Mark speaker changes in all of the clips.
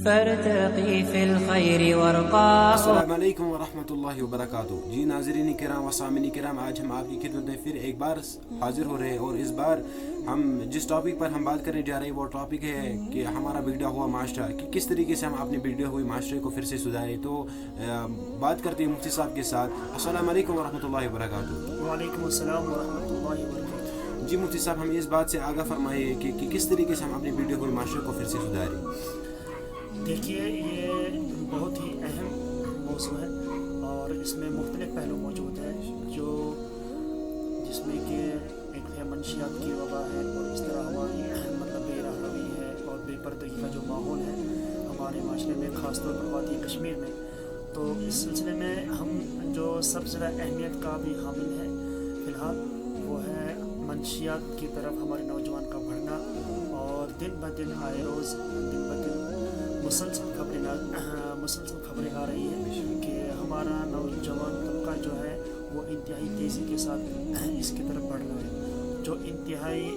Speaker 1: فارتقي في الخير وارقى.
Speaker 2: السلام علیکم ورحمۃ اللہ وبرکاتہ. جی ناظرین کرام و سامعین کرام, آج ہم آپ کی خدمت میں پھر ایک بار حاضر ہو رہے ہیں, اور اس بار ہم جس ٹاپک پر ہم بات کرنے جا رہے ہیں وہ ٹاپک ہے کہ ہمارا بگڑا ہوا معاشرہ, کہ کس طریقے سے ہم اپنے بگڑے ہوئے معاشرے کو پھر سے سدھاریں. تو بات کرتے ہیں مفتی صاحب کے ساتھ. السلام علیکم ورحمۃ اللہ وبرکاتہ.
Speaker 3: وعلیکم السلام ورحمۃ اللہ وبرکاتہ.
Speaker 2: جی مفتی صاحب, ہم اس بات سے آگاہ فرمائیے کہ کس طریقے سے ہم اپنے بگڑے ہوئے معاشرے کو پھر سے سدھاریں.
Speaker 3: دیکھیے, یہ بہت ہی اہم موضوع ہے اور اس میں مختلف پہلو موجود ہیں, جس میں کہ ایک ہے منشیات کی وبا ہے, اور اس طرح ہماری بے راہ روی ہے اور بے پردگی کا جو ماحول ہے ہمارے معاشرے میں, خاص طور پر وادی کشمیر میں. تو اس سلسلے میں ہم جو سب سے زیادہ اہمیت کا بھی حامل ہے فی الحال, وہ ہے منشیات کی طرف ہمارے نوجوان کا بڑھنا. اور دن بدن آئے روز دن بدن مسلسل خبریں آ رہی ہیں کہ ہمارا نوجوان طبقہ جو ہے وہ انتہائی تیزی کے ساتھ اس کی طرف بڑھ رہا ہے, جو انتہائی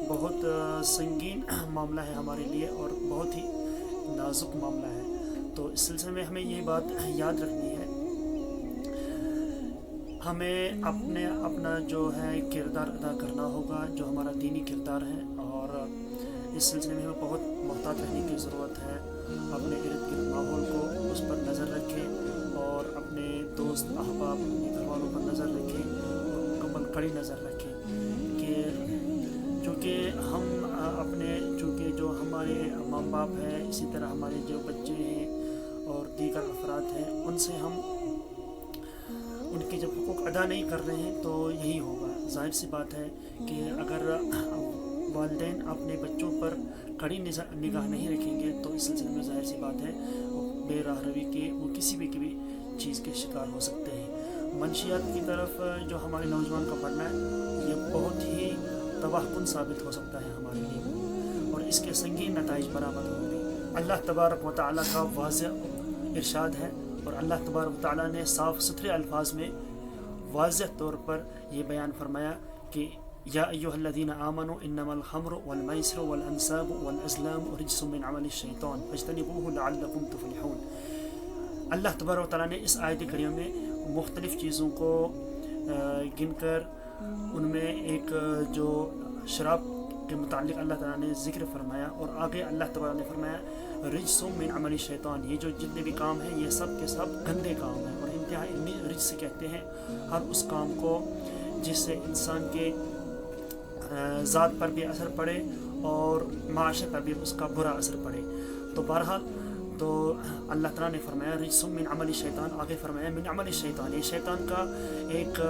Speaker 3: بہت سنگین معاملہ ہے ہمارے لیے اور بہت ہی نازک معاملہ ہے. تو اس سلسلے میں ہمیں یہ بات یاد رکھنی ہے, ہمیں اپنا جو ہے کردار ادا کرنا ہوگا, جو ہمارا دینی کردار ہے, اور اس سلسلے میں ہمیں بہت محتاط رہنے کی ضرورت ہے. اپنے ارد گرد ماحول کو اس پر نظر رکھیں, اور اپنے دوست احباب اپنے گھر والوں پر نظر رکھیں, اور مکمل کڑی نظر رکھیں کہ چونکہ جو ہمارے ماں باپ ہیں, اسی طرح ہمارے جو بچے ہیں اور دیگر افراد ہیں, ان سے ہم ان کے جب حقوق ادا نہیں کر رہے ہیں تو یہی ہوگا. ظاہر سی بات ہے کہ اگر والدین اپنے بچوں پر کڑی نگاہ نہیں رکھیں گے تو اس سلسلے میں ظاہر سی بات ہے وہ بے راہ روی کے, وہ کسی بھی چیز کے شکار ہو سکتے ہیں. منشیات کی طرف جو ہمارے نوجوان کا بڑھنا ہے یہ بہت ہی تباہ کن ثابت ہو سکتا ہے ہمارے لیے, اور اس کے سنگین نتائج برآمد ہوں گے. اللہ تبارک و تعالیٰ کا واضح ارشاد ہے, اور اللہ تبارک و تعالیٰ نے صاف ستھرے الفاظ میں واضح طور پر یہ بیان فرمایا کہ یا ایھا الذین آمنوا انما الخمر والمیسر والانصاب والازلام رجس من عمل الشیطان فاجتنبوہ لعلکم تفلحون. اللہ تبارک و تعالیٰ نے اس آیت کریمہ میں مختلف چیزوں کو گن کر ان میں ایک جو شراب کے متعلق اللہ تعالیٰ نے ذکر فرمایا, اور آگے اللہ تعالیٰ نے فرمایا رجس من عمل الشیطان, یہ جو جتنے بھی کام ہیں یہ سب کے سب گندے کام ہیں, اور انتہائی رجس کہتے ہیں ہر اس کام کو جس سے انسان کے ذات پر بھی اثر پڑے اور معاشرے پر بھی اس کا برا اثر پڑے. تو بہرحال تو اللہ تعالیٰ نے فرمایا رجس من عمل الشیطان, آگے فرمایا من عمل الشیطان, یہ شیطان کا ایک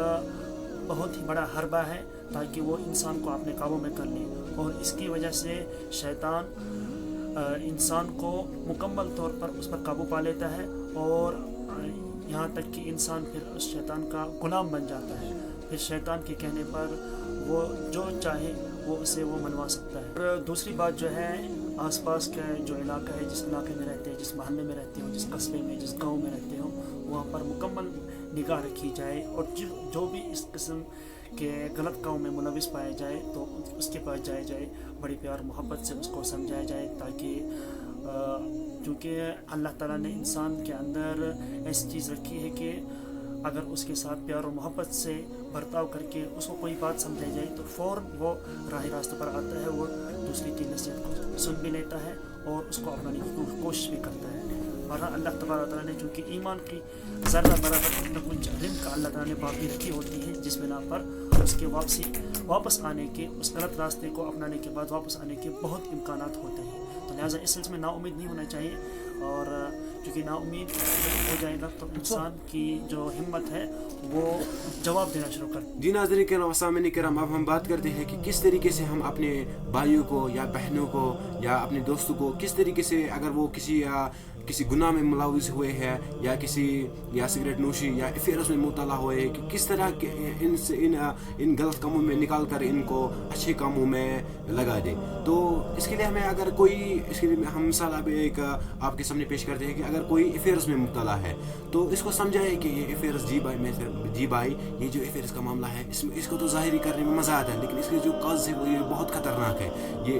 Speaker 3: بہت ہی بڑا حربہ ہے تاکہ وہ انسان کو اپنے قابو میں کر لے, اور اس کی وجہ سے شیطان انسان کو مکمل طور پر اس پر قابو پا لیتا ہے, اور یہاں تک کہ انسان پھر اس شیطان کا غلام بن جاتا ہے. پھر شیطان کے کہنے پر وہ جو چاہے وہ منوا سکتا ہے. اور دوسری بات جو ہے, آس پاس کا جو علاقہ ہے, جس علاقے میں رہتے ہیں, جس محلے میں رہتے ہوں, جس قصبے میں, جس گاؤں میں رہتے ہوں, وہاں پر مکمل نگاہ رکھی جائے, اور جو بھی اس قسم کے غلط کام میں ملوث پایا جائے تو اس کے پاس جائے, بڑی پیار محبت سے اس کو سمجھایا جائے, تاکہ چونکہ اللہ تعالیٰ نے انسان کے اندر ایسی چیز رکھی ہے کہ اگر اس کے ساتھ پیار و محبت سے برتاؤ کر کے اس کو کوئی بات سمجھائی جائے تو فوراً وہ راہ راستہ پر آتا ہے, وہ دوسری کی نصیحت کو سن بھی لیتا ہے اور اس کو اپنانے کی کوشش بھی کرتا ہے. ورنہ اللہ تبارک تعالیٰ نے چونکہ ایمان کی ذرہ برابر نہ کچھ رزق کا اللہ تعالیٰ نے باقی رکھی ہوتی ہے, جس بنا پر اس کے واپس آنے کے, اس غلط راستے کو اپنانے کے بعد واپس آنے کے بہت امکانات ہوتے ہیں. تو لہٰذا اس سلسلے میں نا امید نہیں ہونا چاہیے, اور چونکہ نا امید ہو جائے گا تو انسان کی جو ہمت ہے وہ جواب دینا شروع کر.
Speaker 2: جی ناظرین کرام و سامعین کرام, اب ہم بات کرتے ہیں کہ کس طریقے سے ہم اپنے بھائیوں کو یا بہنوں کو یا اپنے دوستوں کو کس طریقے سے, اگر وہ کسی گناہ میں ملوث ہوئے ہیں یا سگریٹ نوشی یا افیئرز میں مبتلا ہوئے ہیں, کہ کس طرح ان غلط کاموں میں نکال کر ان کو اچھے کاموں میں لگا دیں. تو اس کے لیے ہمیں اس کے لیے ہم مثال آپ کے سامنے پیش کرتے ہیں کہ اگر کوئی افیئرز میں مبتلا ہے تو اس کو سمجھائے کہ یہ افیئرز جی بھائی یہ جو افیئرز کا معاملہ ہے اس کو تو ظاہری کرنے میں مزہ آتا ہے, لیکن اس کے جو کاز ہے وہ یہ بہت خطرناک ہے. یہ